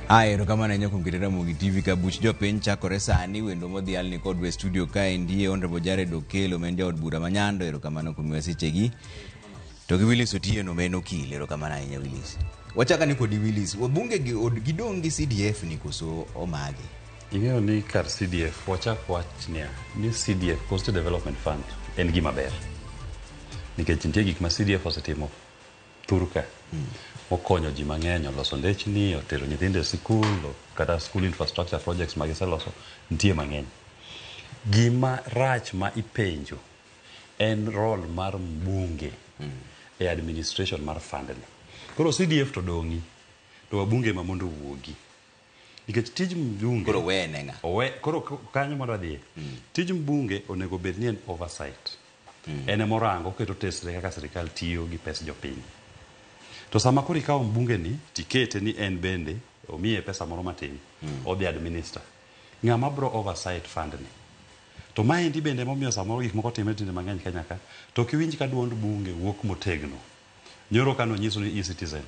Ero kama nanyo kumkitera Mugi TV kabuch jo piny chakore sani wendo modhial ni kodwe studio kae ndiye Honorable Jared Okelo mende od bura manyando. Ero kama no kumiwa sichegi to gi Willis Otieno meno kile. Ero kama na inya Willis wachaka ni kodi Willis wabunge gidongi CDF ni kuso omagi ingeo ni kar CDF wachak wachnia ni CDF Coastal Development Fund en gima ber nikech nitie gik ma CDF osetimo turka okonyo ji mang'eny loso ndechni otero nyithindo e sikul kata school infrastructure projects ma giseloso nitie mang'eny. Gima rach ma ipenjo en role mar mbunge e administration mar fund ni. Koro CDF to dongi to wabunge ma mondo wuogi nikech tij mbunge koro wene nga koro kanyo mondo adhiye tij mbunge onego bed ni en oversight ene morango keto tesre kaka sirikal tiyo gi pes jopiny. To sama kuri ikawo mbunge ni tikete ni en bende omiye pesa moro matin odhi administer ng'ama bro oversight fund ni. To maendi bende momiyo samoro gik moko timre tinde mang'eny Kenya ka to kiwinj ka duond bunge wuok motegno. Nyoro kano nyiso ni e-citizen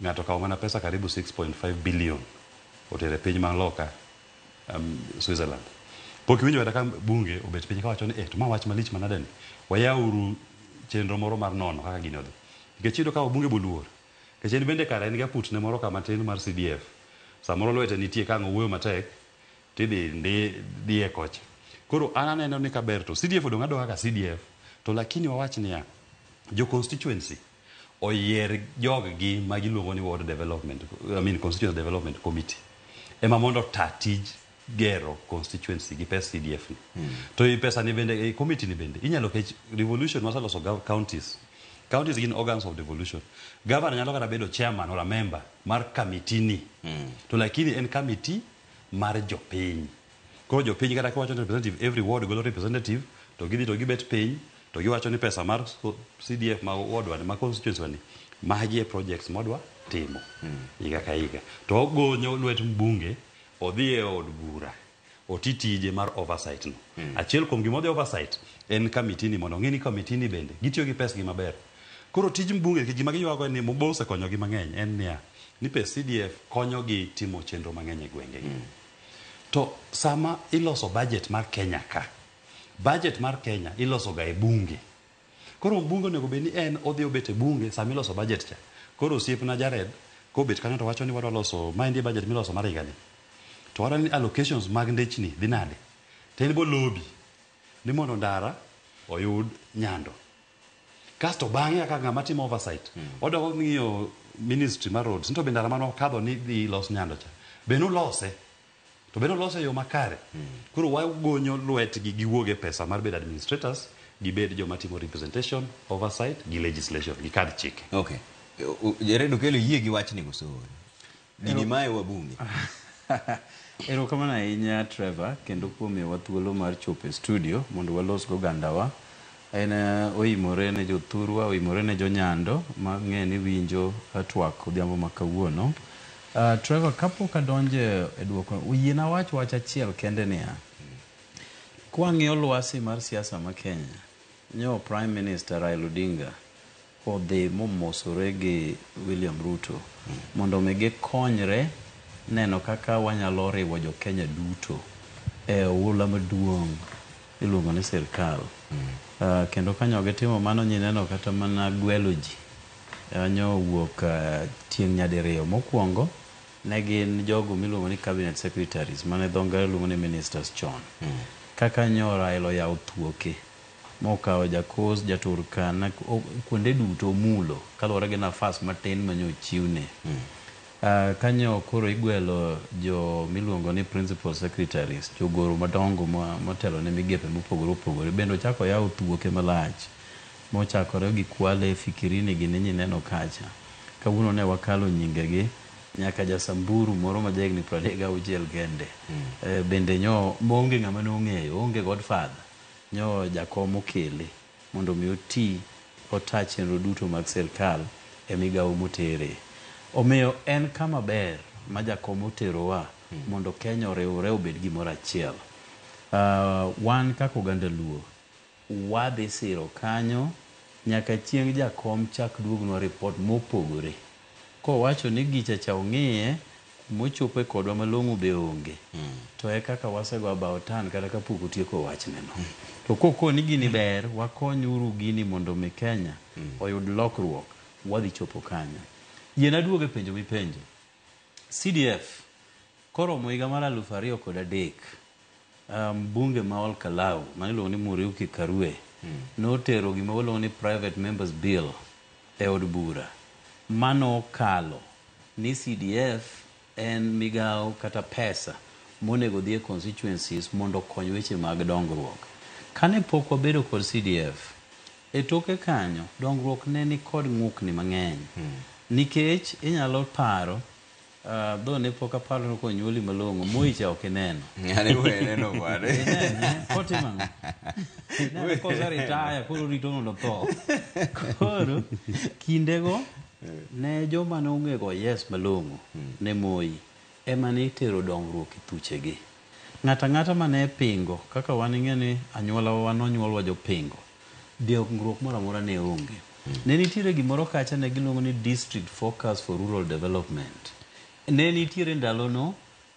ng'ato kawo mana pesa karibu 6.5 billion otere piny ma loka Switzerland. Pok winjo kata ka bunge obet piny kawacho ni to ma wach malich manadeni wayauru chenro moro mar nono kaka gini odhi. Gechido ka bunge boluor kechen bende kare en ga putne moro kama tin mar CDF samoro lwete nitie ka ng'owuoyo matek tidhi e kocha. Koro ananeno ni kaber to CDF odong adonga ka CDF to lakini wawach niya jo constituency oyier joggi ma giluongo ni ward development constituency development committee ema mondo tatij gero constituency gi pes CDF ni. To i pesa ni bende e committee ni bende inyalo kech revolution masaloso counties gin organs of devolution. Governor nyalo kata bedo chairman or a member mar committee ni to lakini en committee mar jopiny. Koro jopiny kata kiwacho ni representative every ward golo representative to gidhi to gibet piny to giwacho ni pesa mar CDF ma wardwa ma constituency wani magi e projects modwa timo higa ka higa to ogonyo lwet mbunge odhi e od bura otitije mar oversight no. Achiel kuom gimodhi oversight en committee ni mondo ng'eni committee ni bende gitiyo gi pesa gi maber. Koro tij mbunge gima giywago ni mobose konyo gi mang'eny en niya ni pes CDF konyo gi timo chenro mang'eny e gwenge gi. To sama iloso budget mar Kenya ka budget mar Kenya iloso ga e bunge. Koro bunge onego bed ni en odhi obet e bunge sama iloso budget cha. Koro osiepna Jared kobet kanyo to wacho ni wadwa loso maendi budget miloso mar higa ni to wadwa ni allocations mag ndechni dhi nade to en bo lobby ni mondo ndara oyud nyando. Kasto bang'e kaka ng'ama timo oversight odwa ng'iyo ministry mar roads to be ndara mano kadho ni dhi los nyando cha beno lose to beno lose yo makare. Koro wagonyo lwetgi giwuoge pesa mar bed administrators gi bed joma timo representation oversight gi legislation gi kad chike. Okay Jared Okelo yie gi wach ni kuso gini mae wabunge. Ero kama na inya Trevor kendo kuome wathuolo mar chope studio mondo walos go gandawa en oimore ne jothurwa oimore ne jonyando ma ng'eni winjo twak odhiambo makawuono. Trevor kapok adonje e duoko uyiena wach achiel kende niya kwa ng'iyo lwasi mar siasa ma Kenya nyo Prime Minister Raila Odinga odhi momosore gi William Ruto mondo mege konyre neno kaka wanyalo riwo jo Kenya duto e oula maduong' iluongo ni sirkal. Kendo kanyo gitimo mano nyineno kata mana gwelo ji nyo wuok tieng' nyadiriyo mokwongo ne gin jogo miluongo ni cabinet secretaries mane dho ngere luongo ni ministers chon kaka nyo Raila yawo thuoke mokawo jakos jaturkana kuonde duto mulo kaluwore gi nafas matin manyo chiwne. Kanyo koro igwelo jo miluongo ni principal secretaries jogoro madongo motelo ne migepe mopogore opogore bendo chako yawo thuoke malach mochakore gi Kwale Fikirini gi nyineno kacha. Kawuono ne wakalo nyingegi nyaka jasamburu moro ma jagni 36 kende bende nyo monge ng'ama nong'eyo onge godfather nyo jakom okele mondo mi oti ota chenro duto mag sirkal e migawo motere. Omiyo en kama ber ma jakom oterowa mondo Kenya oriwre obed gimoro achiel. Wan kaka oganda Luo wadhi siro kanyo nyaka chieng' jakom chak duognwa report mopogore kowacho ni gicha cha ong'iye mochopo kodwa malong'o be onge to e kaka wasego about tan kata kapok utieko wachneno to koko ni gini ber wakonyuru gini mondo mi Kenya oyud lokruok wadhi chopo kanyo. Yien aduoge penjo mipenjo. CDF koromo higa mar 2003 bunge ma Ol Kalou maniluongo ni Muriuki Karue notero gima waluongo ni private members bill e od bura manokalo ni CDF en migao kata pesa monego dhi e constituencies mondo kony weche mag dongruok. Kane pok wabedo kod CDF e toke kanyo dongruok ne ni kod ng'ukni mang'eny nikech inyalo paro dho ne pok aparo ko nyuoli malong'o moicha ok ineno yani we neno kwade kotimang'o ne kosa retire koro rito mondo tho koro kindego ne joma ne ong'ego yes malong'o ne Moi ema ne itero dongruok e thuchegi. Ng'ata mane pingo kaka wan ing'e ni anyuolawa nonyuolwa jopingo dongruok moro amora ne onge. Ne nitiere gimoro kacha ne giluongo ni District Focus for Rural Development. Ne nitiere ndalono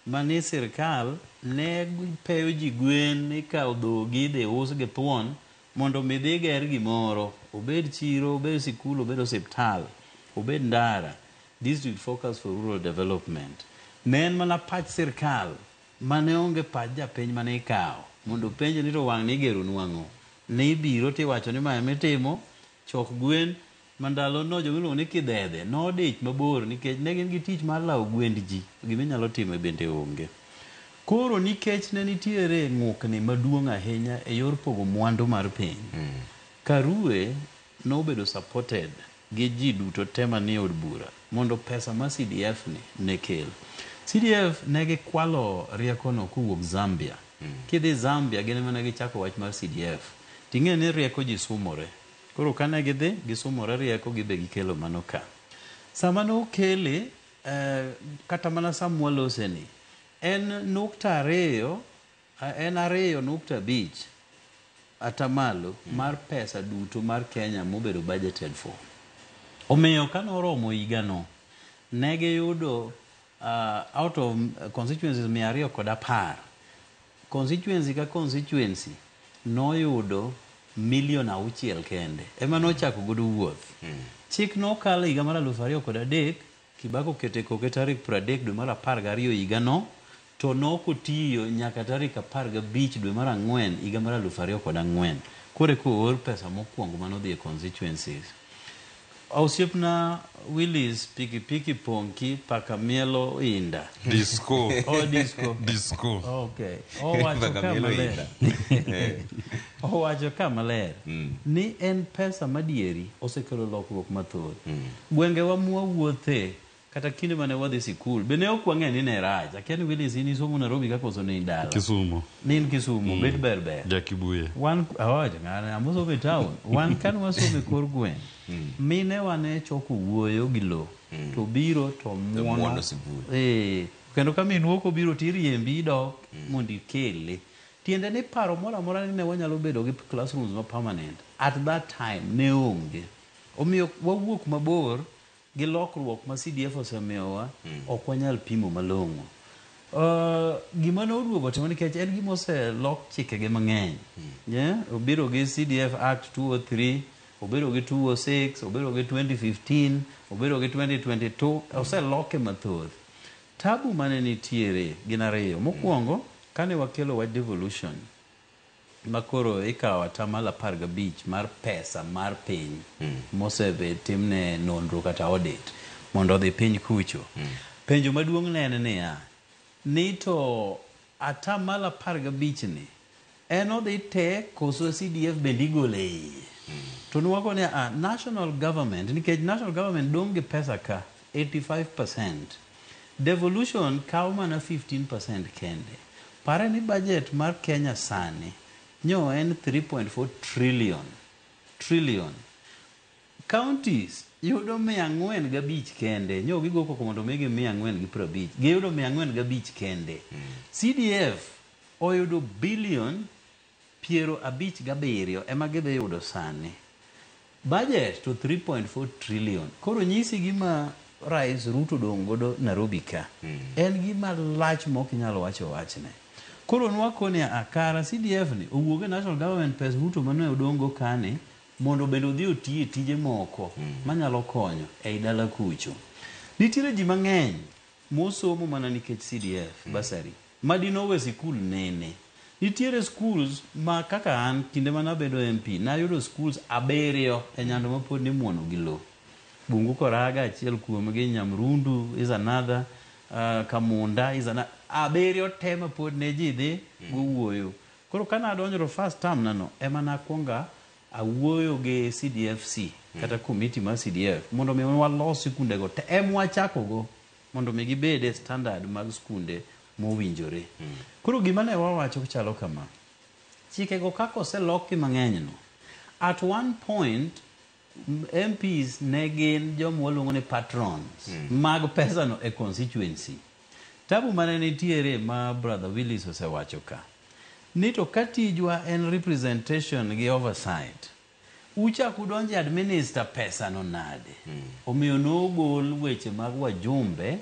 mane sirkal ne peyo ji gwen ikawo dhogi idhi us gi thuon mondo mi dhi ger gimoro obed chiro obed sikul obed osiptal obed ndara. District Focus for Rural Development ne en mana pach sirkal mane onge pach japiny mane ikawo mondo penje ni to wang' ni igero nwang'o ne ibiro tiwacho ni ma emitimo chok gwen mandalo no jomiluongo ni kidhedhe nodich mabor nikech ne gin gi tich mar lawo gwend ji giminyalo timo bende onge. Koro nikech ne nitiere ng'ukni maduong' ahinya e yor pogo mwandu mar piny Karue nobedo supported gi ji duto tema ni od bura mondo pesa ma CDF ne kel. CDF ne gikwalo riekono kowuok Zambia. Kidhi Zambia gine mana gichako wach mar CDF ting'e ni rieko ji sumore. Koro kane gidhi gisumore rieko gibe gikelo mano ka. Sama nokele kata mana Samuel Oseni en 2.2 en 2.5 atamalo mar pesa duto mar Kenya mobedo budgeted for. Omiyo kanoromo higano ne giyudo out of constituencies 210 constituency ka constituency noyudo milion 6 kende ema nochako godo wuoth. Chik nokalo higa mar 2003 Kibaki okete koke tarik 30 dwe mar 12 higano to nokotiyo nyaka tarik 15 dwe mar 4 higa mar 2004 kore koor pesa mokwongo manodhi e constituencies. Osiepna Willis pikipiki ponki paka mielo inda disco disco okay owacho kama ler ni en pesa madieri osekelo lokruok mathoth. Gwenge wa mwawuothe kata kinde mane wadhi sikul bende ok wang'e ni ne rach akiani Willis ni somo Nairobi ka koso ni dala Kisumu bet berber Jakibuye wan awaje ngana amoso be town wan kan wasome kor gwen mine wane choko wuoyo gi lo to biro to muono kendo ka minuoko biro tiriembi dok mondo ikele tiende ni paro moro amora ni ne wanyalo bedo gi classrooms ma permanent at that time ne onge. Omiyo wawuok mabor gi lokruok ma CDF osemiyowa ok wanyal pimo malong'o. Gima noduogo timo nikech en gima oselok chikege mang'eny. Obiro gi CDF Act 203 obiro gi 206 obiro gi 2015 obiro gi 2022 oseloke mathoth. Tabu mane nitiere gin ariyo. Mokwongo kane wakelo wach devolution makoro ikawo atamalo 15 mar pesa mar piny mosebe timne nonro kata audit mondo odhi piny kucho. Penjo maduong' ne en niya ni to atamalo 15 ni en odhi te koso CDF bende igole iye. To nuwago ni national government nikech national government dong' gi pesa ka 85%. Devolution kawo mana 15% kende. Pare ni budget mar Kenya sani nyo en 3.4 trillion. Counties yudo 405 kende. Nyo gigo koko mondo megi 450. Giyudo 405 kende. CDF oyudo billion 57 ema gidhi yudo sani. Budget to 3.4 trillion. Koro nyisi gima rais Ruto dong' godo Nairobi ka en gima lach mok inyalo wacho wachne. Koro nwakoni akara CDF ni owuoge national government pes Ruto mane odongo kane mondo bende odhi oti e tije moko manyalo konyo ei dala kucho. Nitiere ji mang'eny mosomo mana nikech CDF basari madinowe sikul nene. Nitiere schools ma kaka an kinde mana bedo MP nayudo schools 7 e Nyando ma pod ni muono gi lo. Bungu Koraga achiel kuomgi, Nyamrundu is another, Kamunda is another. 7 tema pod ne ji dhi gowuoyo. Koro kana adonjoro first term nano ema nakwonga awuoyo gi CDFC kata committee mar CDF mondo mi walos sikunde go te wachako mondo mi gibede standard mag skunde mowinjore. Koro gima ne wawacho chalo kama. Chike go kako oseloki mang'eny no. At one point MPs ne gin jomo luongo ni patrons mag pesa no e constituency. Tabu mane nitiere ma brother Willis osewacho ka. Nito katijwa en representation gi oversight. Ucha kudonje administer pesa no nade. Omiyo nogol weche mag wajumbe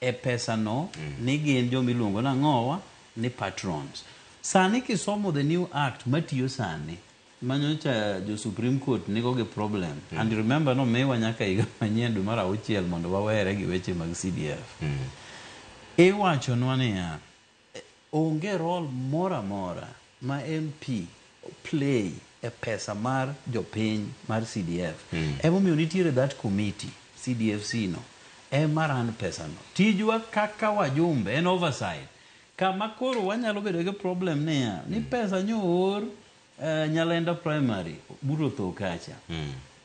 e pesa no ni gin jomiluongo nang'owa ni patrons. Sani kisomo the new act matiyo sani manyocha jo Supreme Court nigo ge problem. And remember no mewa nyaka higa manyien dwe mar 6 mondo wawere gi weche mag CDF. Iwacho nwa niya onge role mora ma MP play e pesa mar jopiny mar CDF. Emomiyo nitiere that committee CDFC no emaran pesa no. Tijwa kaka wajumbe en oversight. Kama koro wanyalo bedo gi problem niya ni pesa nyoor Nyalenda primary buro tho kacha.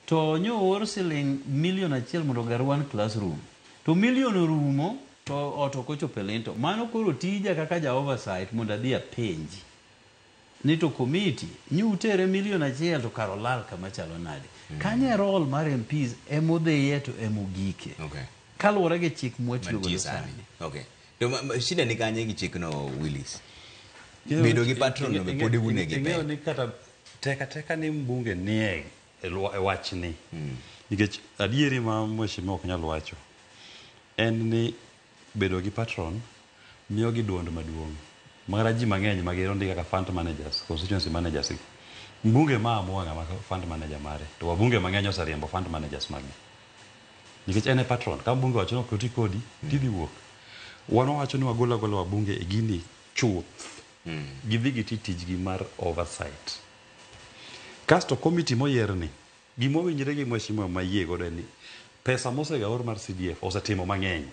To nyoor siling $1,000,000 mondo gar one classroom. To million orumo to otokocho pelento. Mano koro tija kaka ja oversight mondo adhi apenji. Nito committee nyutere $1,000,000 to karolal kama chalo nade. Kanye role mar MPs emodheye to emogike. Okay. Kaluwore gi chik mwatiyo go sani. Okay. To shida ni kanye gi chik no Willis. Bedo gi patron no podi wune gi pe. Ni kata teka ni mbunge nie e wachni. Nikech adieri ma mheshimiwa ok nyal wacho en ni bedo gi patron miyo gi duond maduong'. Mara ji mang'eny magero ndika ka fund managers, constituency managers. Mbunge ma amua ng'ama fund manager mare. To wabunge mang'eny osariembo fund managers magi. Nikech en e patron. Ka mbunge wacho no koti kodi, tidhi wuok. Wano wacho ni wagola wabunge e gini chuth. Gidhi gi tijgi mar oversight. Kasto committee moyierni gimo winjire gi mheshimiwa mayie godo ni pesa mosegaor mar CDF osetimo mang'eny.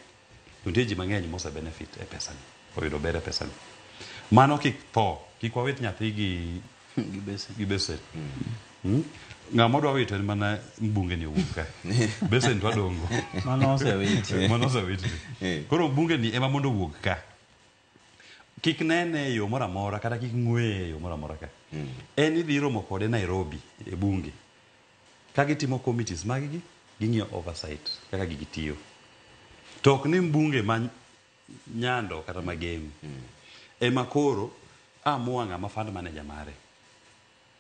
Nitie ji mang'eny mose benefit e pesa ni. Oyudo ber e pesa ni. Mano kik wawit nyathi gi besen. Ng'ama dwa wito en mana mbunge ni owuok ka. Besen to adongo. Mano osewit. Koro mbunge ni ema mondo owuok ka. Kik nene yo mora mora kata kik ng'we yo mora mora ka. En idhi romo kode Nairobi e bunge. Ka gitimo committees maggi ging'iyo oversight kaka gitiyo. Tok ni mbunge ma Nyando kata Magemi. Ema koro amua ng'ama fund manager mare.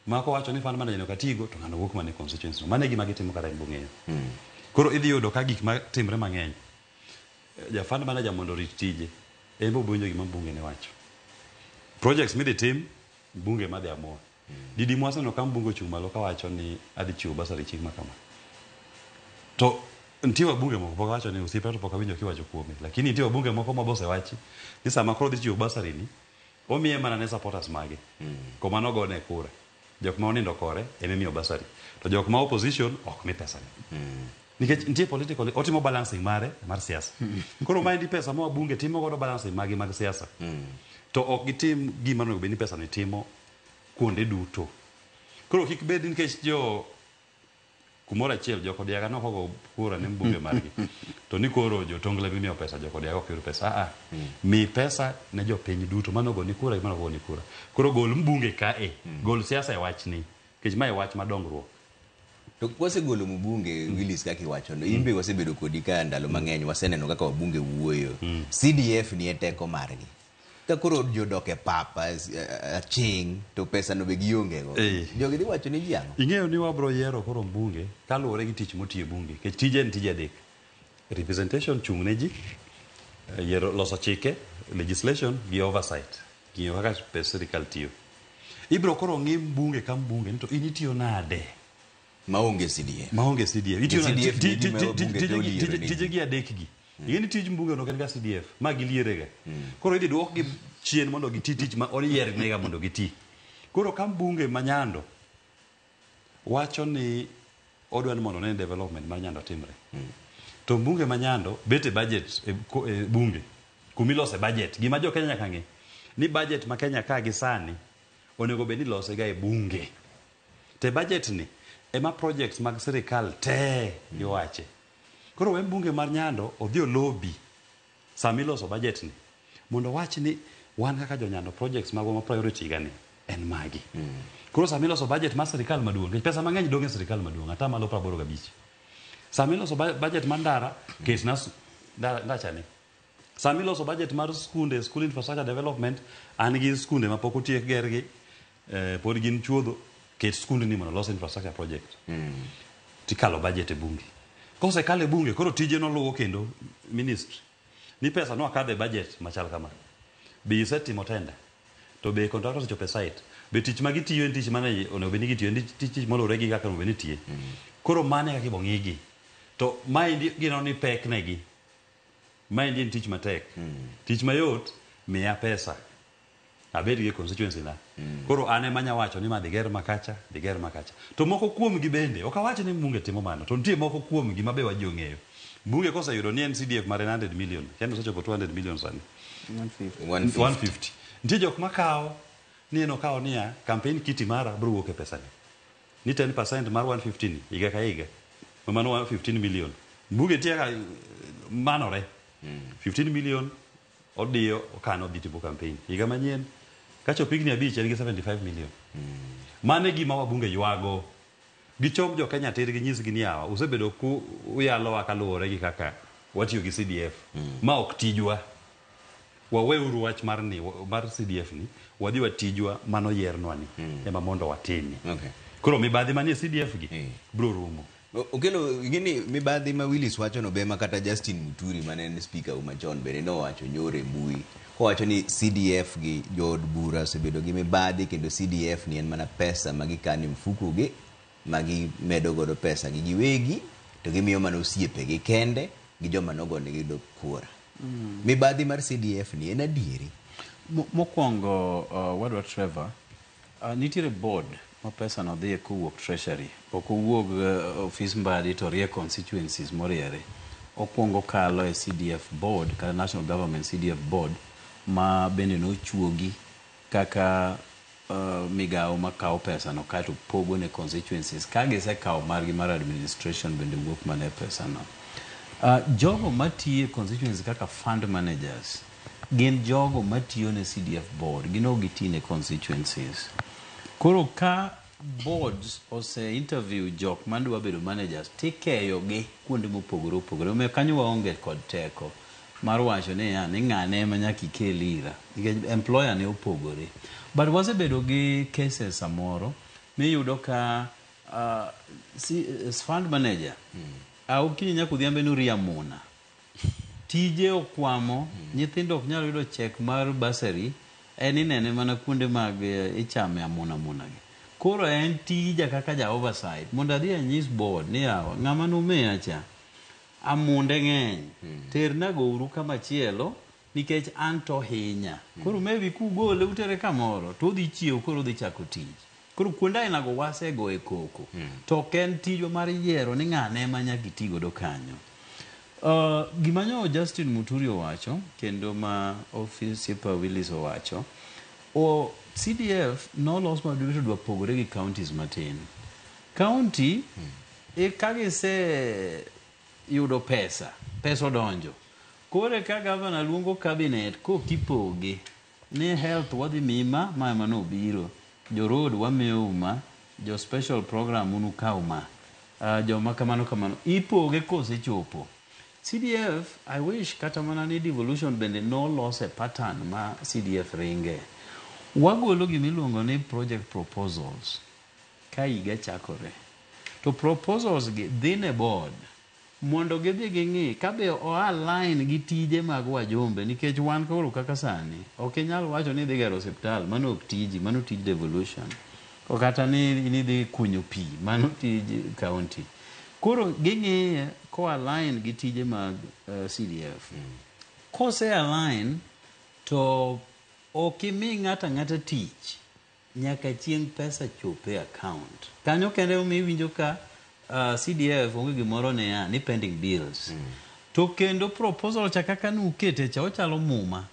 Mako wacho ni fund manager no katigo to ng'ano wuok mane constituency no. Mane gima gitimo kata mbunge. Koro idhi yudo ka gik ma timre mang'eny. Ja fund manager mondo rit tije. Embo bonjo gima mbunge ne wacho. Projects midhi tim mbunge madhi amua. Didi mwasa no ka mbunge chung malo ka wacho ni adhi chiwo basari chik makama. To ntiwa bunge moko pok wacho ni usipeto pok awinjo kiwacho kuome. Lakini ntiwa bunge moko ma bose wachi ni sama koro dhi chiwo basari ni omiye mana ne supporters mage. Koma nogone kura. Jok ma onindo kore emimiyo basari. To jok ma opposition ok mi pesa ni. Nikech ntie politically otimo balancing mar siasa. Koro maendi pesa ma wabunge timo godo balancing mag siasa. To ok gitim gima onego bed ni pesa ni timo kuonde duto. Koro kik bed nikech kumoro achiel jokodiaga nokogo kura ne mbunge margi. To ni koro jotongle mimiyo pesa jokodiaga ok yud pesa. Mi pesa ne jopiny duto manogo ni kura manogo ni kura. Koro gol mbunge kae. Gol siasa e wachni. Nikech ma e wach madongruok. To wasegolo mbunge Willis kaki wacho no imbe wasebedo kodi ka ndalo mang'eny waseneno kaka wabunge wuoyo. CDF ni eteko margi. Ka koro jodok e papa ching to pesa no be gionge go. Jogi dhi wacho ni jiango. Ing'eyo ni wabro yiero koro mbunge kaluwore gi tich motiyo bunge. Ke tije en tije adek. representation chung ne ji, yiero loso chike, legislation gi oversight, ng'iyo kaka pes sirikal tiyo. Ibro koro ng'i mbunge ka mbunge to in itiyo nade maonge CDF. Maonge CDF. Itiyo CDF tije gi adek gi. Ing'eni tij mbunge no ken ga CDF ma giliere ga. Koro idhi duok gi chien mondo giti tich ma orier nega mondo giti. Koro ka mbunge ma Nyando wacho ni odwan mondo ne development mar Nyando timre. To mbunge ma Nyando bete budget e bunge kumilose budget gima jo Kenya nyaka ng'e ni budget ma Kenya ka gi sani onego bed ni lose ga e bunge. Te budget ni ema projects mag sirikal te giwache. Koro we mbunge mar Nyando odhi lobby samiloso budget ni mondo wach ni wan kaka jo Nyando projects magwa ma priority gani en magi. Koro samiloso budget mar sirikal maduong' pesa mang'eny dong' e sirikal maduong' ata malo 85. Samiloso budget mar ndara kes nas ndacha ni. Samiloso budget mar skunde, school infrastructure development an gi skunde ma pok otiek gergi pod gin chuodho ket skunde ni mondo los infrastructure project. Tikalo budget e bunge. Kose kale bunge koro tije no luwo kendo ministry. Ni pesa no akadhe budget machal kama. Be isetimo tenda. To be contractors ochope site. Be tich ma gitiyo en tich mane onego beni gitiyo en tich molore gi kaka onego beni tiye. Koro mane kaka ibong' igi. To maendi gino ni pek negi. Maendi en tich matek. Tich mayot miya pesa. Abed gi constituency na. Koro ane manya wacho ni ma diger makacha. To moko kuom gi bende ok awacho ni mbunge timo mano. To nitie moko kuom gi mabe wajo ng'eyo. Mbunge kosa yudo ni en CDF mar 100 million. Kendo sechopo 200 million sani. 150. Nitie jok makawo ni eno kawo niya campaign kiti mara bro wuok e pesa ni 10% mar 150 ni higa ka higa. Mano 15 million. Mbunge tiaka manore. 15 million odiyo okano dhi timo campaign. Higa manyien kacho pigni abich en gi 75 million. Mane gima wabunge ywago. Gichom jo Kenya ter gi nyisgi ni yawa usebedo ku uyalo akaluore gi kaka watiyo gi CDF ma ok tijwa. Waweuru wach mar CDF ni wadhi watijwa mano yernwa ni ema mondo watimi. Koro mibadhi manie CDF gi bro rumo. Okelo gini mibadhi ma Willis wacho no be makata Justin Muturi manene speaker umachon bende no wacho nyore mbui ko wacho ni CDF gi jod bura sebedo gi mibadhi kendo CDF ni en mana pesa magikani mfuko gi magi medo godo pesa gi giwegi to gimiyo mana osiepe gi kende gi joma nogone gi do kura. Mibadhi mar CDF ni en adieri. Mokwongo wadwa Trevor nitiere board ma pesa no dhi kowuok treasury ok owuog office mbadi to rie constituencies moriere. Okwongo kalo e CDF board kata National Government CDF board ma bende nochuogi kaka migao makawo pesa no kato pogo ne constituencies kage se kawo margi mar administration bende wuok mane pesa no. Jogo matiye constituencies kaka fund managers gin jogo matiyo ne CDF board gino gitine constituencies. Koro ka boards ose interview jok mandwa bedo managers tikeyo gi kuonde mopogore opogore. Omiyo kanyo waonge kod teko mar wacho ni ni ng'ane ma nyaka ikel ira nikech employer ne opogore. But wasebedo gi cases samoro miyudo ka fund manager okinyi nyaka odhiambo en oria muna tije okwamo nyithindo ok nyal yudo chek mar bursary en inene mana kuonde mag ichame amuna gi. Koro en tija kaka ja oversight mondo adhi anyis board ni yawa ng'ama numiya cha amunde ng'eny terna gouru kama chielo nikech an to hinya. Koro maybe kugole utere kamoro to odhi chiew koro odhi chako tich. Koro kuonde aina go wasego e koko to ken tijo mar yiero ni ng'ane ma nyaka itigo do kanyo. Gimanyo Justin Muturi owacho kendo ma office pa Willis owacho CDF no los maduto dwa pogore gi counties matin. County kage se yudo pesa odonjo. Kore ka governor luongo cabinet ko kipoge ni health wadhi mima ma no biro jo road wamiyo uma jo special program unu kauma jo makamano ipoge kose chopo. CDF I wish kata mana ni devolution bende no loss a pattern ma CDF ringe. Wagolo gimiluongo ni project proposals ka higa chakore to proposals gi dhi ne board mondo gidhi ging'i kabe align gi tije mag wajumbe, nikech wan koro kaka sani ok inyal wacho ni idhi gero osiptal, mano ok tiji, mano tij devolution, o kata ni idhi kunyo pi, mano tij county. Koro ging'iye ko align gi tije mag CDF. Kose align to ok imi ng'ata tich nyaka chieng' pesa chope account. Kanyo kende iwinjo ka CDF onge gimoro ni pending bills. To kendo proposal cha kaka nukete cha ochalo muma.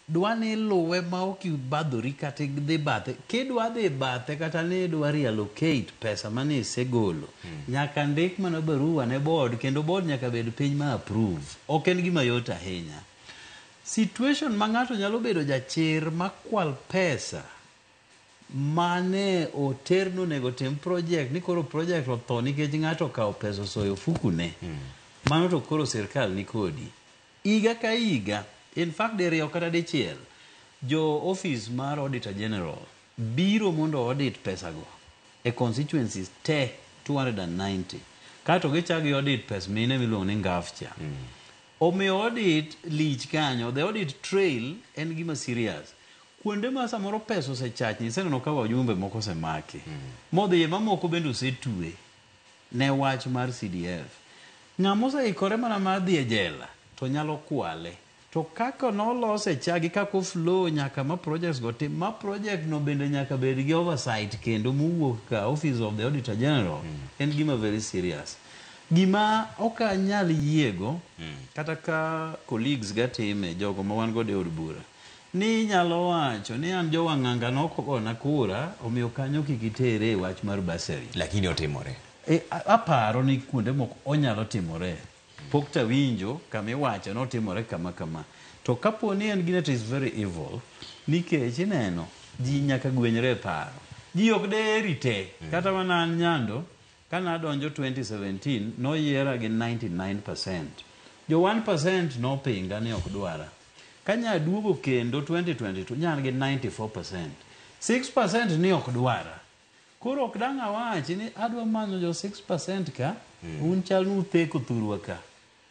Dwa ni luwe ma ok ibadhori kata dhi bathe. Kidwa dhi bathe kata ni dwa reallocate pesa mane isegolo. Nyaka ndik mana barua ne board, kendo board nyaka bed piny ma approve. Ok en gima yot ahinya. Situation ma ng'ato nyalo bedo jachir makwal pesa mane oterno nego tim project, ni koro project otho nikech ng'ato okawo pesa osoyo fukune. Mano to koro sirkal ni kodi. Iga ka iga, in fact diriyo kata dichiel, jo office mar Auditor General biro mondo audit pesago e constituencies te 290. Kato gichagi audit pes mine miluongo ni ngafcha. Omiyo audit lich kanyo, the audit trail en gima serious. Kuonde ma samoro pesa osechachni, iseneno ka wajumbe moko osemaki. Modhiye mamoko bende osetue ne wach mar CDF. Ng'ama oseikore mana mar dhi e jela to nyalo kwale. To kaka nolose chagi, kaka oflow nyaka ma projects go tim, ma project no bende nyaka bed gi oversight kendo mowuok ka Office of the Auditor General. En gima very serious. Gima oka nyal yiego, kata ka colleagues ga time, jogo ma wan gode od bura, ni nyalo wacho ni an jo wang'anga nokogona kura, omiyo kanyo kikitere wach mar basari. Lakini otimore. Aparo ni kuonde moko onyalo timore. Pok ta winjo kama iwacho notimore kama. To kapo ni en gina is very evil, nikech ineno ji nyaka gwenyre paro. Ji ok deri te. Kata mana an Nyando, kana adonjo 2017, noyiera gi 99%. Jo 1% nopinga ni ok dwara. Kanya duogo kendo 2022 nyan gi 94%. 6% ni ok dwara. Koro ok dang' awachi ni adwa manyo jo 6% ka, un chal nutheko thurwa ka.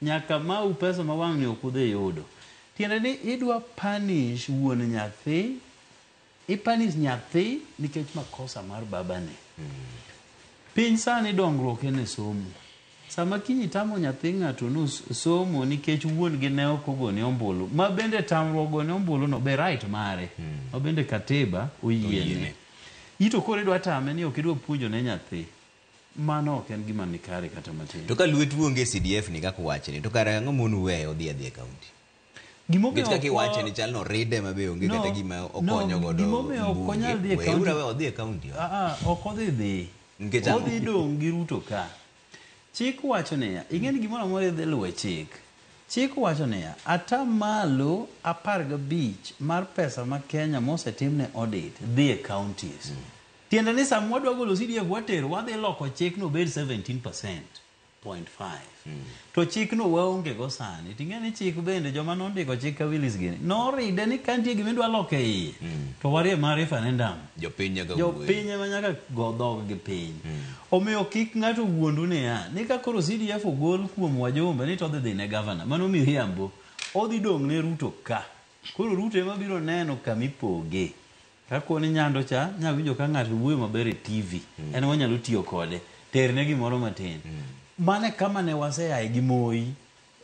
Nyaka mau pesa ma wang' ni ok udhi yudo. Tiende ni idwa punish wuon nyathi, ipanish nyathi nikech makosa mar babane. Piny sani dongruok en e somo. Sama kinyi tamo nyathi ng'ato no somo nikech wuon gi ne ok ogone ombulu, ma bende tamruok gone ombulu no be right mare, ma bende katiba oyiene. Ito kore dwa tame ni ok idwa puonjo ne nyathi. Mano ok en gima nikare kata matin. To ka luet wuonge CDF ni kaka wache ni, to kare ang'o monu weyo dhi e kaunti? Gimomiyo kaka iwache ni chal no ride mabe onge kata gima okonyo godo. Gimomiyo ok onyal dhi e kaunti. Weura odhi e kaunti. Ok odhi dhi. Odhi dong' gi Ruto ka. Chik wacho niya, ing'e ni gimoro amora idhi luwe chik. Chik wacho niya, atamalo 15 mar pesa ma Kenya mosetimne audit dhi e counties. Tiende ni sama wadwa golo CDF watero, wadhi loko chik no bed 17.5. To chik no waonge go sani. Ting'e ni chik bende joma nondiko chik ka Willis gini noride ni kantie gima idwa loke iye. To warie mar referendum. Jopiny ema nyaka go dhog gi piny. Omiyo kik ng'ato wuondu niya, ni ka koro CDF ogol kuom wajumbe ni to dhi ne governor. Mano miriambo. Odhi dong' ne Ruto ka. Koro Ruto ema biro neno kamipoge. Kako ni Nyando cha, nyawinjo ka ng'ato wuoyo maber e TV. En wanyalo tiyo kode. Terne gimoro matin. Mane kama ne waseyae gi Moi,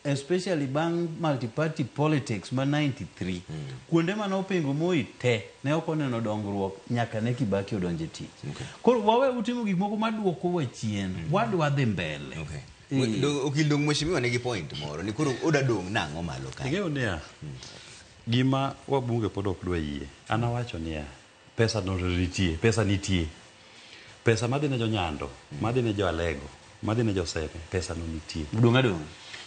especially bang multi-party politics ma 93. Kuonde mane opingo Moi te, ne ok oneno dongruok nyaka ne Kibaki odonje tich. Koro wawe utimo gik moko maduoko wa chien. Wadwa dhi mbele. Okildong mheshimiwa nigi point moro ni koro oda dong' nang'o malo ka. Ing'eyo niya, gima wabunge pod ok dwa yie. An awacho niya, pesa nitie, pesa nitie. Pesa madhi ne jo Nyando, madhi ne jo Alego, madhi ne jo Seme, pesa no nitie. Dong'.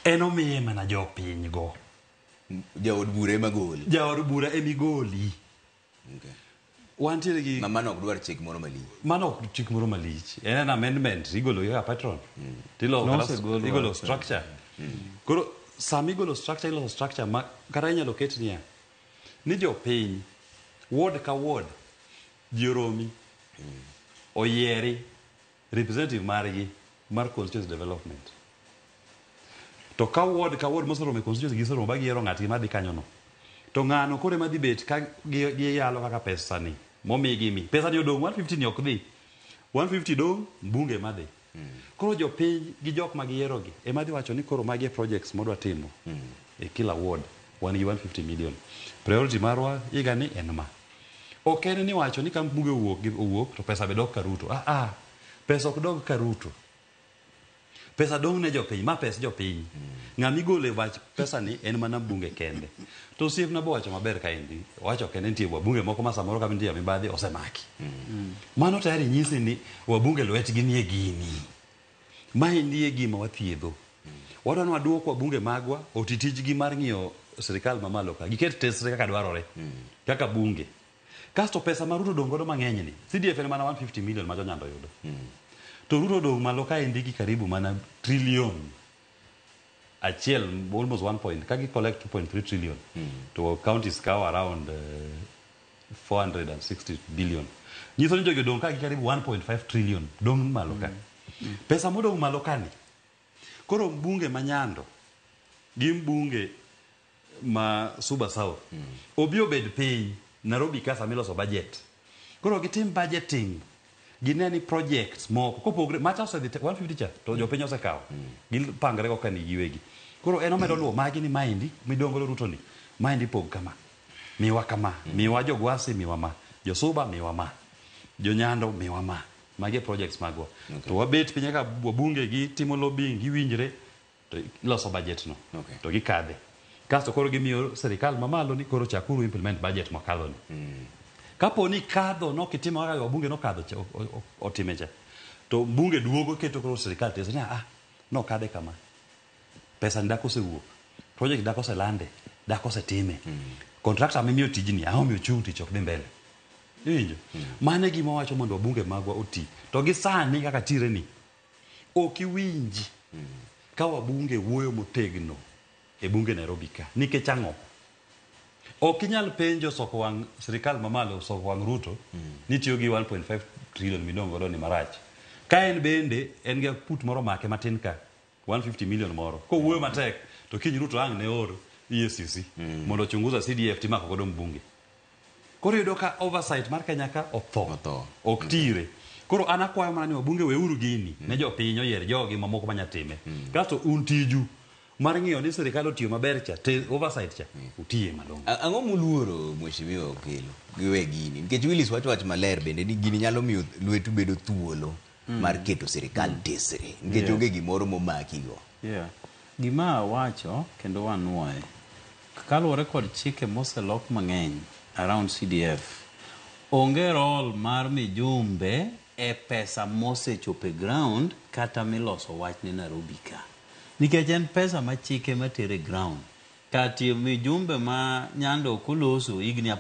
En omiye mana jo piny go. Jaod bura ema goli. Jaod bura emi goli. Wantiere gi mano ok dwar chik moro malich. Mano ok chik moro malich. En an amendment igolo yo patron. Igolo structure. Koro sami igolo structure, iloso structure ma kata inyalo ket niya. Ni jo piny ward ka ward joromi oyieri representative margi mar constituency development. to ka ward mosoromo e constituency gisoromo ba giero ng'atgi madhi kanyono to ng'ano kore madhi bet ka giyalo kaka pesa ni momigi mi pesa ni odong 150 ni ok dhi 150 dong mbunge madhi koro jopiny gi jok ma giyierogi ema dhi wacho ni koro magi projects modwa timo e kila ward wan gi 150 million priority marwa higa ni en ma ok en ni wacho ni ka mbunge owuok to pesa be dok ka Ruto pesa ok dog ka Ruto pesa dong ne jopiny ma pes jopiny ng'ama igole wach pesa ni en mana mbunge kende to osiepna bo wacho maber kaendi wacho kende nitie wabunge moko ma samoro ka nitie mibadhi osemaki mano tayari nyisi ni wabunge lwetgi nie gini maendi e gima wathiedho wadwa ni waduoko wabunge magwa otitijgi mar ng'iyo sirikal mamalo ka giket tesre kaka dwarore kaka bunge kasto pesa ma Ruto dong godo mang'eny ni CDF en mana 150 million ma jonyando yudo to Ruto dong malo kaendi gi karibu mana trillion achiel almost 1 point kagi collect 2.3 trillion to counties cow around 460 billion nyiso ni jogo dong kagi karibu 1.5 trillion dong malo ka pesa modong malo kani koro mbunge manyando gi mbunge ma Suba South obi obed piny Nairobi ka samiloso budget koro gitim budgeting gineni projects moko kopogre macha osedhi 150 cha to jopiny osekawo gipangre go kani giwegi koro en omedo luwo magi ni maendi midongo Ruto ni maendi pog kama miwa kama miwa jogwasi miwa ma josuba miwa ma jonyando miwa ma magi projects magwa to wabet piny ka wabunge gi timo lobbying giwinjre to loso budget no to gikadhe kasto koro gimiyo serikal mamalo ni koro chakuru implement budget mokadho ni kapo ni kadho no kitimo kaka wabunge no kadho otime cha to bunge duogo keto koro serikal teso ni no kadhe kama pesa ndako sewuok project ndako se lande ndako se time contractor mimiyo tijini omiyo chung tich ok dhi mbele injo mane gima wacho mondo wabunge magwa oti to gi sani kaka tire ni ok iwinji ka wabunge wuoyo motegno e bunge Nairobi ka nikech ang'o ok inyal penjo soko wang' sirikal mamalo soko wang' Ruto ni tiyo gi 1.5 trillion midongo do ni marach ka en bende en ga put moro make matin ka 150 million moro ko wuoyo matek to kiny Ruto ang' ne oro EACC mondo chunguza CDF timako godo mbunge koro yudo ka oversight mar Kenya ka otho ok tire koro an akwayo mana ni wabunge weuru gini ne jopiny oyier jogi mamoko manyatime kasto un tiju mar ng'iyo ni sirikal otiyo maber cha oversight cha utiye malong'o ang'o muluoro mheshimiwa okelo giwe gini nikech Willis wacho maler bende ni gini nyalo miyo lwetu bedo thuolo mar keto sirikal tesre nikech onge gimoro momaki go gima wacho kendo wanuoye kaluwore kod chike moselok mang'eny around CDF onge role mar mijumbe e pesa mosechope ground kata miloso wach ni Nairobi ka nikech en pesa ma chike matere ground kati mijumbe ma nyando koloso higni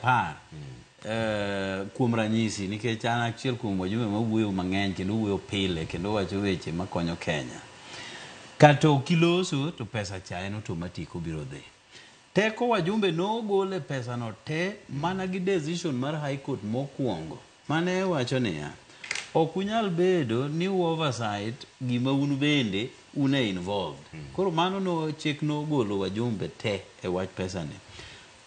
10 kuom ranyisi nikech an achiel kuom wajumbe ma wuoyo mang'eny kendo wuoyo pile kendo wacho weche makonyo Kenya kata kiloso to pesa cha en automatic obiro dhi teko wajumbe no gole pesa no te mana gi decision mar High Court mokwongo mane wacho niya ok unyal bedo ni oversight gima un bende une involved koro mano no chik no golo wajumbe te e wach pesa ni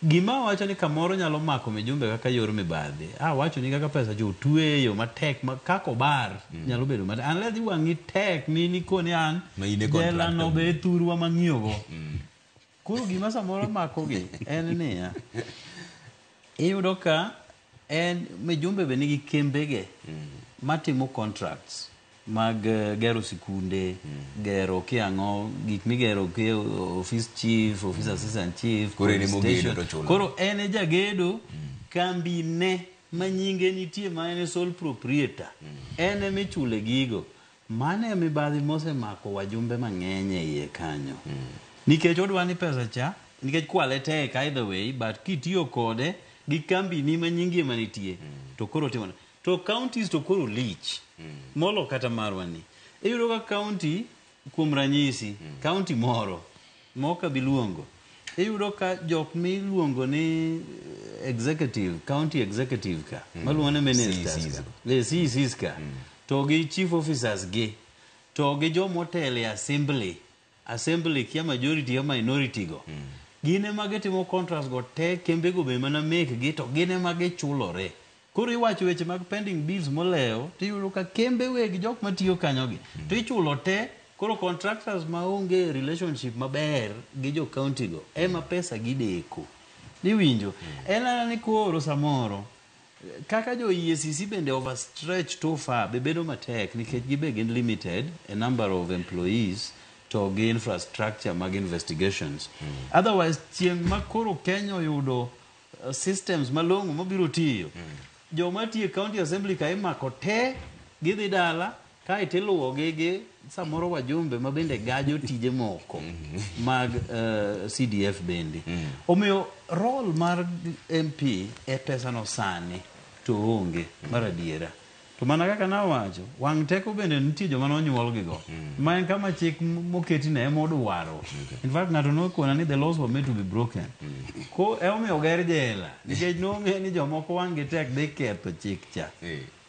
gima wacho ni kamoro nyalo mako mijumbe kaka yor mibadhi wacho ni kaka pesa jo tueyo matek kako bar nyalo bedo matek unless iwangi tek mini koni an jela no be thurwa mang'iyogo koro gima samoro mako gi en niya iyudo ka en mijumbe be nigi kembege matimo contracts mag gero sikunde gero kiang'o gik migero ke office chief office assistant chief koro en jagedo kambi ne manyinge nitie ma en sole proprietor en michule gigo mane mibadhi mosemako wajumbe mang'eny e iye kanyo nikech odwa ni pesa cha nikech kwale tek either way but kitiyo kode gi kambi ni manyinge manitie to koro timona to counties to koro lich molo kata marwani iyudo ka county kuom ranyisi county moro moka biluongo iyudo ka jok miluongo ni executive county executive ka maluongo ne ministers le CCs ka to gi chief officers gi to gi jomotelo assembly assembly kia majority ya minority go gine mage timo contracts go te kembe go be mana make gi to gine mage chulore koro iwacho weche mag pending bills moleo tiyudo ka kembe weg jok matiyo kanyo gi to ichulo te koro contractors maonge relationship maber gi jo county go ema pesa gideko niwinjo ena ni koro samoro kaka jo EACC bende overstretch too far bebedo matek nikech gibe gin limited a number of employees to gi infrastructure mag investigations otherwise chieng' makoro Kenya yudo systems malong'o mabiro tiyo joma tiyo county assembly ka imako te gidhi dala ka itiluwo gi samoro wajumbe ma bende gajo tije moko mag CDF bende omiyo role mar MP e pesa no sani to onge mar adiera to mana kaka nawacho wang' teko bende nitie joma nonyuol gigo ma en kama chik moketi ne modwaro in fact ng'ato nokona ni the laws were made to be broken ko omiyo ger jela nikech nong'e ni jomoko wang' gi tek dhi ketho chik cha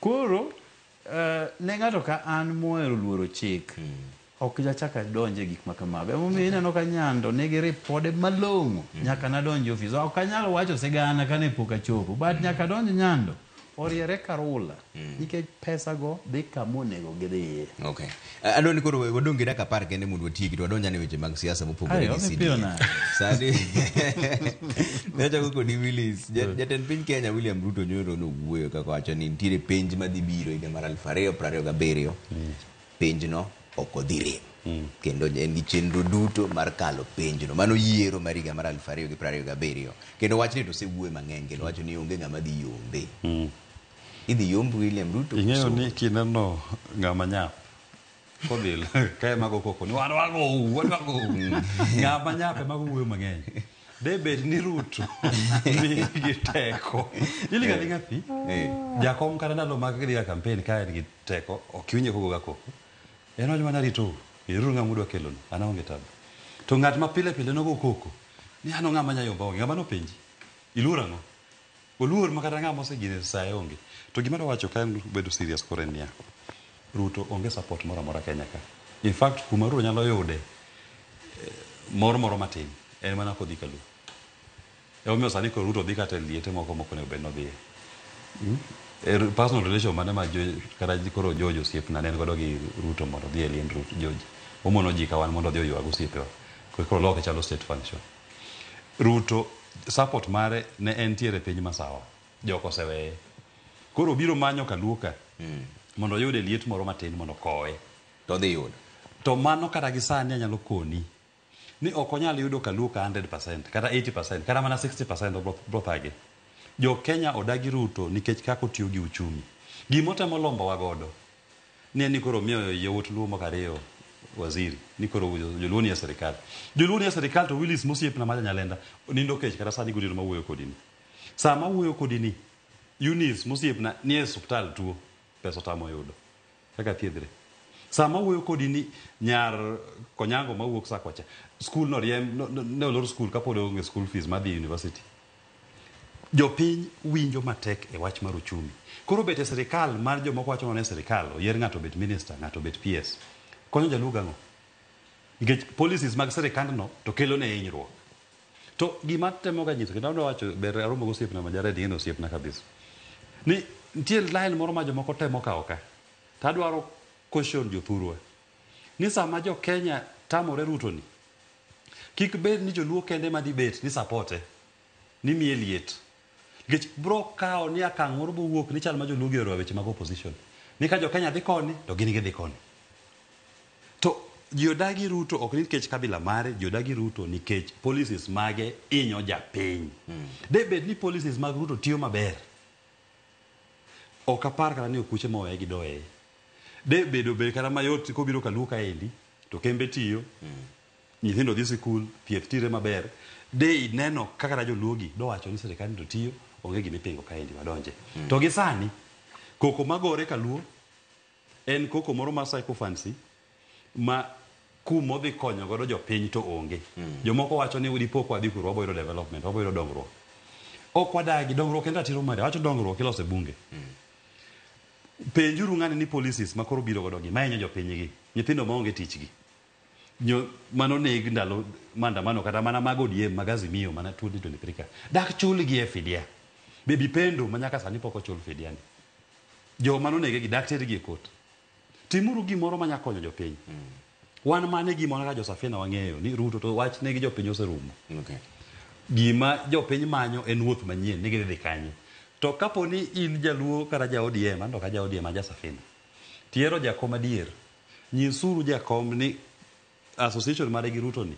koro ne ng'ato ka an mohero luoro chik ok jachaka donje gik makamago emomiyo ineno ka Nyando nigi ripode malong'o nyaka nadonji ofis ok anyal wacho sigana kane pok achopo but nyaka donj Nyando oriere karula nikech pesa go dhi kamonego gidhiye. Okay. Adoni koro wadonge dakika 10 kende mondo watieki to wadonja ne weche mag siasa mopogore gi CDF. Sadi. Necha ko di Willis. Jatend piny Kenya William Ruto nyoro no wuoyo kaka wacho ni nitiere penj madhi biro higa mar 2027. Penj no ok odhire. Kendo en gi chenro duto mar kalo penj no. Mano yiero mar higa mar 2027. Kendo wachni to sewuoyo mang'eny kendo wacho ni onge ng'ama dhi yombe. Idhi yomb William Ruto. Ing'eyo ni kineno ng'ama nyap kodhil kae mago koko ni wan wago ng'ama nyap mago wuoyo mang'eny de bed ni Ruto ni giteko ili galinga pi jakom kata ndalo mag gidhiga campaign kae gi teko okiwinje kogo ga koko en ojo mana rito iruru ng'ama udwa kelon ana onge tabu to ng'at ma pile pile nogo koko ni ano ng'ama nyayomba onge ng'ama no penji iluora no oluor makata ng'ama osegine sae onge to gima wacho kan bedo serious kore niya Ruto onge support moro amora Kenya ka in fact kuma Ruto nyalo yude moro matin en mana kodhi kalu omiyo sani ko Ruto dhi kata liete moko ne beno dhi personal relation mane ma kata koro George osiepna ne godo gi Ruto mondo dhi lien Ruto George omono ji kawan mondo dhi oywa osiepewa ko loke chalo state function Ruto support mare ne en tiere piny masawa joko seweye koro biro manyo kaluoka mondo yude liet moro matin mondo koe to dhi yudo to mano kata gi sani anyalo koni ni ok onyal yudo kaluoka 100% kata 80% kata mana 60% brothage jo Kenya odagi Ruto nikech kako tiyo gi uchumi gimotemo lombo wagodo ni koro miyo yowut luo mokariyo waziri ni koro joluoni ya serikal to Willis mosiepna ma Nyalenda nindo kech kata sani gudiro mawuoyo kodini sama wuoyo kodini Eunice mosiepna ni e hospital tuo pesa tamo yudo kaka thiedhre sama wuoyo kodini nyar konyango mawuok Sakwacha school no ne olor school kapod onge school fees madhi university jopiny winjo matek e wach mar uchumi koro bete serikal mar jomoko wacho ne serikal oyier ng'ato bet minister ng'ato bet PS konyo jaluga ngo nikech policies mag serikandno to kelo ne hinyruok to gima temo ga nyiso kendo wacho ber aromo go siepna majare dino siepna kabisa ni nitie line moro ma jomoko temo kawo ka to adwaro question jothurwa ni sama jo Kenya tamore Ruto ni kik bed ni joluo kende ma di bet ni supporte ni miye liet nikech bro kawo ni akang' moro bowuok ni chal ma joluo gero weche mag opposition ni ka jo Kenya dhi koni to gin gidhi koni to jiodagi Ruto ok ni nikech kabila mare jiodagi Ruto nikech policies mage inyo japiny de bed ni policies mag Ruto tiyo maber ok apar kata ni okuche mowe gi doye de bedo kata mayot kobiro kaluka endi to kembe tiyo nyithindo dhi sikul thieth tire maber de neno kaka joluogi do wacho ni serikali to tiyo onge gima ipingo kaendi wadonje to gi sani koko magore kaluo en koko moro mar psycho fancy ma kumo dhi konyo godo jopiny to onge jomoko wacho ni dipo kwa dhi kuro waboyudo development waboyudo dongruok ok wadagi dongruok en ratiro mare wacho dongruok ilose bunge penjuru ng'ani ni policies makoro biro godo gi maenyo jopiny gi nyithindo maonge tich gi mano neg ndalo maandamano kata mana mago diem magazimio mana 2023 ka dak chul gi fidia bebi pendo manyaka sani pok ochul fidia ni jo mano nege gi dak ter gi kot timuru gimoro manya konyo jopiny wan mane gimoro ka Josafina wang'eyo ni Ruto to wach ne gi jopiny oserumo gima jopiny manyo en wuoth manyien ni gidhi kanye to kapo ni in jaluo kata ja ODM ando ka ja ODM aja Safina tiero jakom adier nyisuru jakom ni association mare gi Ruto ni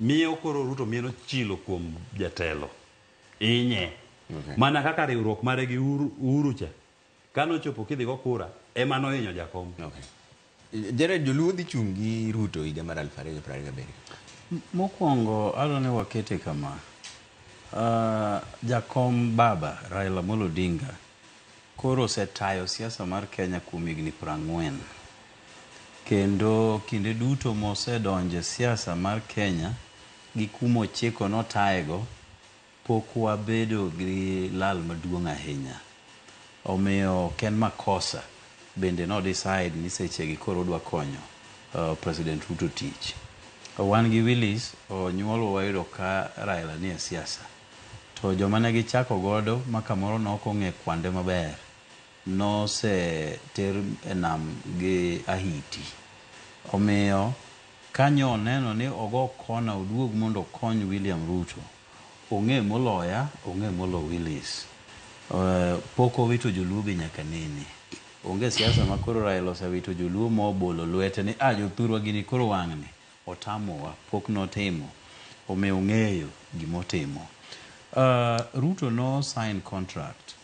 miyo koro Ruto miyo chilo kuom jatelo inye mana kaka riwruok mare gi Uhuru cha kano chopo kidhi go kura ema nohinyo jakom Jared joluo dhi chung' gi Ruto higa mar 2027 mokwongo adwani wakete kama jakom baba Raila Amolo Odinga koro osetayo siasa mar Kenya kuom higni 40 kendo kinde duto mosedonje siasa mar Kenya gi kumo chiko notayego pok wabedo gi lal maduong' ahinya omiyo ken makosa bende no decide ni sechegi koro odwa konyo President Ruto tich wan gi Willis onyuolo wayudo ka Raila ni e siasa to joma ne gichako godo makamoro nokong'e kwande maber nose ter enam gi ahiti omiyo kanyo neno ni ogo kona oduog mondo okony William Ruto ong'e moloya ong'e molo Willis pok owito joluo be nyaka nene onge siasa makoro Raila osewito joluo mobolo lwete ni jothurwa gini koro wang'ni otamowa pok notimo omiyo ong'eyo gimotimo Ruto no sign contract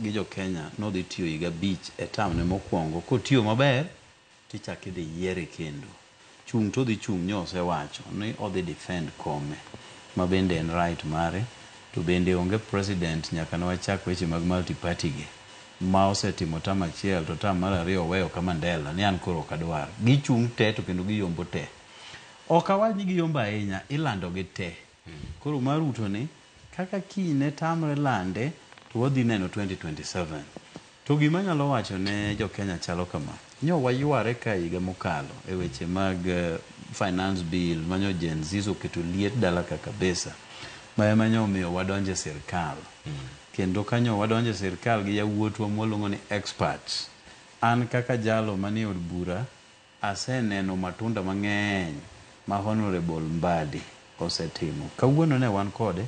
gi jo Kenya no dhi tiyo higa 5 e tamne mokwongo kotiyo maber tichak idhi yiere kendo chung' to dhi chung' nyose wacho ni odhi defend kome ma bende en right mare to bende onge president nyaka ne wachak weche mag multi party ge ma osetimo tam achiel to tam mar ariyo weyo ka Mandela ni an koro ok adwar gichung' te to kendo giyombo te ok awach ni giyombo ahinya ilando gi te koro mar Ruto ni kaka kine tamre lande to wadhi neno 2027 to gima nyalo wacho ne jo Kenya chalo kama nyo wayware ka higa mokalo e weche mag finance bill manyo Gen Z oketo liet dala ka kabisa ma ema nyo miyo wadonje sirkal kendo kanyo wadonje sirkal gi yawuotwa mwalongo ni experts an kaka jalo mani od bura aseneno matunda mang'eny ma Honorable Mbadi osetimo kawuono ne wan kode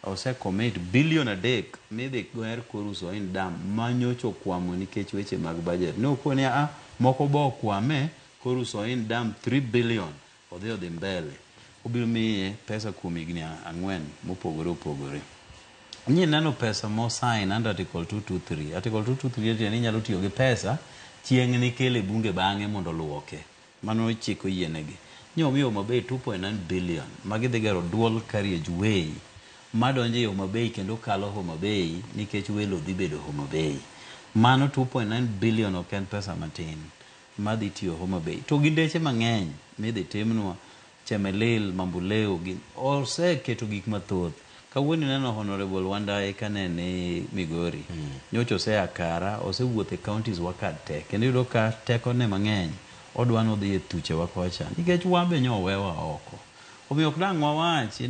ose commit billion adek midhi goer koruso in dam manyocho kwamo nikech weche mag budget ne okoni moko bo kwame koruso in dam 3 billion odhi mbele obiro miye pesa kuom higni 4 mopogore opogore nyi neno pesa mo sign under article 223 ni nyalo tiyo gi pesa chieng' ni kele bunge bang'e mondo luoke mano chiko yienegi nyo miyo Homabay 2.9 billion magidhi gero dual carriage way madonje Homabay kendo kalo Homabay nikech welo dhi bedo Homabay mano 2.9 billion ok en pesa matin madhi tiyo Homabay to gi ndeche mang'eny midhi timnwa Chemelil Mambuleo gi oseketo gik mathoth kawuono neno Honorable Wandayi kanene Migori nyocho se akara osewuothe counties wakate kendo yudo ka teko ne mang'eny odwano dhi e tuche wakocha nikech wambe nyo wewa oko omiyo ok dang' wawach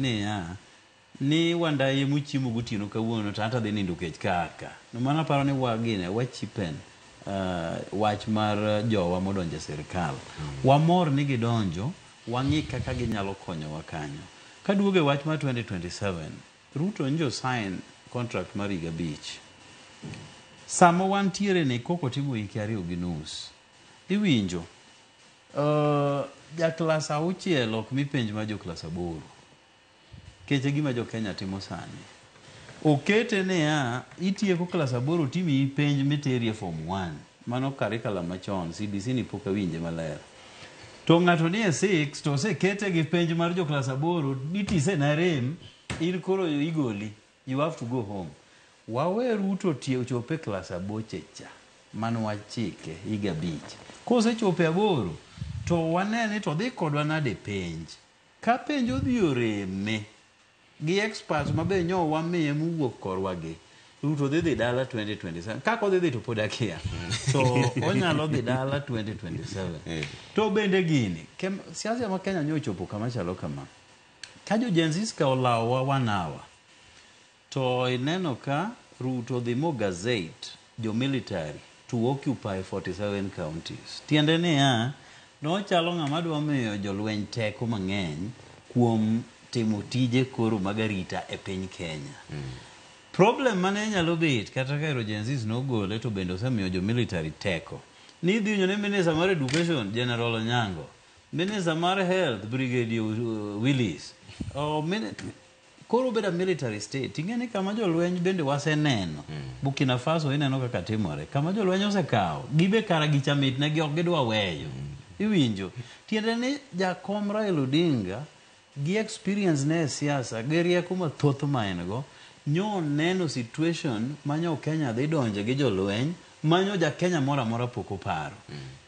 ni Wandayi muchiemo gotieno kawuono to ata dhi nindo kech kaka no mana paro ni wagine wachipen wach mar jowa modonje sirkal wamor ni gidonjo wang'i kaka ginyalo konyowa kanyo kaduoge wach mar 2027 Ruto njo sign contract mar higa 5 sama wantiere ne koko timo hiki 2.5 iwinjo ja klas 6 ok mi penj ma jo klas 8 keche gima jo Kenya timo sani okete ne itieko klas 8 timi penj materie form 1 mano curriculum machon CBC ni pok awinje maler to ng'ato ni e 6 to osekete gi penj mar jo klas 8 nitise na rem in koro igoli you have to go home wawe Ruto tie chope klas 8 checha mano wachike higa 5 kose chope 8 to wanene to dhi kodwa nade penj ka penj odhi oreme gi experts mabe nyo wamiye muwuok korwa gi Ruto dhi dala 2027 kako dhi to pod akia so onyalo dhi dala 2027 to bende gini siasa ma Kenya nyochopo kama chalo kama ka jo Gen Z ka olawa wanawa to ineno ka Ruto dhi mo gazette jo military to occupy 47 counties tiende niya no chalo ng'ama dwa miyo jolweny teko mang'eny kuom timo tije koro magarita e piny Kenya problem mane nyalo bet kata ka Gen Z no gole to bende osemiyo jo military teko ni dhi nyone minister mar education General Onyango minister mar health Brigadier Willis koro beda military state ingeni kama jolweny bende waseneno Burkina Faso ineno kaka timore kama jolweny osekawo gibe kara gichamit ne gi ok gidwa weyo iwinjo tiende ni jakom Raila Odinga gi experience ne siasa gi rieko mathoth ma en go nyo neno situation manyo Kenya dhi donje gi jolweny manyo ja Kenya mora mora poko paro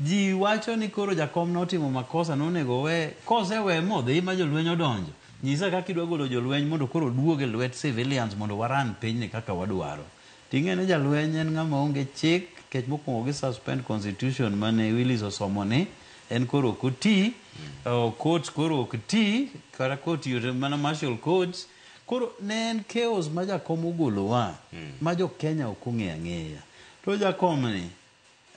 ji wacho ni koro jakom notimo makosa nonego we kosewe modhi ma jolweny odonjo nyisa kaka idwa golo jolweny mondo koro duoge lwet civilians mondo waran piny ni kaka wadwaro ting'ene jalweny en ng'ama onge chik kech mokwongo gi suspend constitution mane Willis osomo ni en koro okoti courts koro okti kara court yore mana martial courts koro ne en chaos ma jakom ogolowa ma jo Kenya ok ong'eyo ang'eya to jakom ni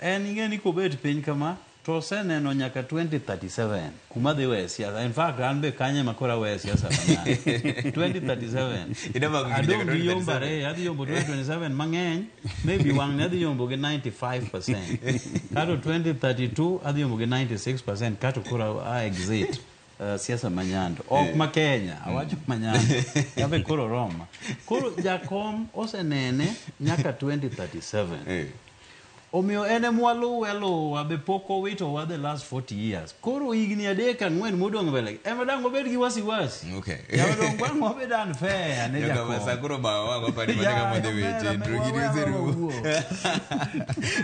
en ing'eni kobet piny kama to seneno nyaka 2037 kuma dhi we siasa in fact an be kanye makora we siasa 2037 adong gi yombare adhi yombo 2027 mang'eny maybe wang' ne adhi yombo gi 95% kato 2032 adhi yombo gi 96% kato kora exit siasa manyando ok ma Kenya awacho manyando yabe koro Roma koro jakom osenene nyaka 2037 omiyo ene mwalu welo wabe poko wito wa the last 40 years koro higni adek ang'wen modong mbele ema dang obed gi wasiwasi ya dong bang obed an fair ne jakom kama sakuro ba wango padi manika mode weche drogini zeru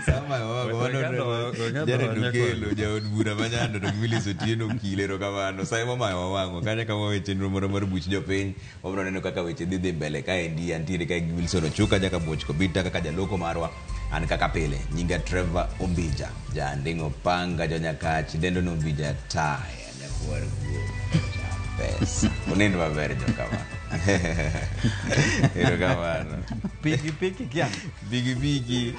sama wango wano jare dukelo jaod bura manyando to Willis Otieno kilero kamano sai mama wango kanya kama weche moro moro buch jopiny obro neno kaka weche dhi mbele ka endi antiere ka Wilson Ochuka jaka boch kobita kaka jaloko marwa an kaka pile nyinga Trevor Ombija jandingo panga jonyakachi dendo no Ombija taya nyakuar pesa unendo maber jokama ero kamano piki piki kya bigi